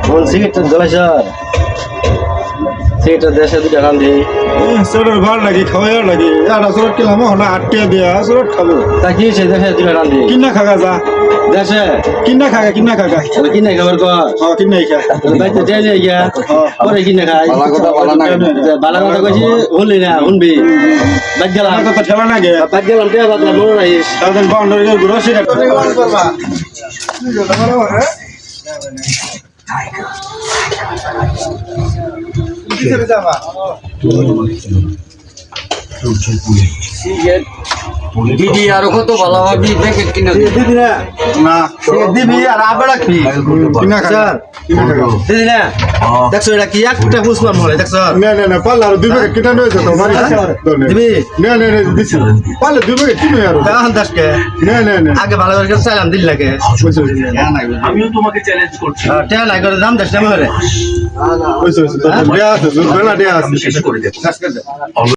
কোন cigarette জ্বালাইছ cigarette দেশে দুটা খান দি সোরের ভালো লাগে খাওয়ার লাগে আর আসলে কিলাম হলো 8 টাকা দিয়া আসলে খাবো তা কি সে দেশে দুটা খান দি কিনা খাগা যা দেশে কিনা খাগা কিনে খাবার কর হ্যাঁ কিনা খা বাইতে যাই গিয়া পরে কিনে খাই বালা কথা বলা না বালা কথা কইছি শুনলি না শুনবি বাদ গেলাম আমার কথা ঠেলা না গে বাদ গেলাম তে বাদ মনে রাখিস তাদের বাউন্ডারি করে ঘুরে সেটা দিদি আরো কত ভালো ভাবি দেখে কিনা দিদি না না দিবি আর আবার রাখবি কিনা খাগা কিনা খাগা দিদি না দেখছো এটা কি একটা পুষ্পার মনে দেখছো না পাল্লা আর দুই প্যাকেট কিনা নয় তো মারি দিবি না দিছি পাল্লা দুই প্যাকেট কিনে আর এখন দাসকে না আগে ভালো করে চাইলাম দিল লাগে আমিও তোমাকে চ্যালেঞ্জ করছি টেয়া নাই করে দাম দাস না মরে ওই দেয়া আছে বেলা দেয়া আছে শেষ করে দেব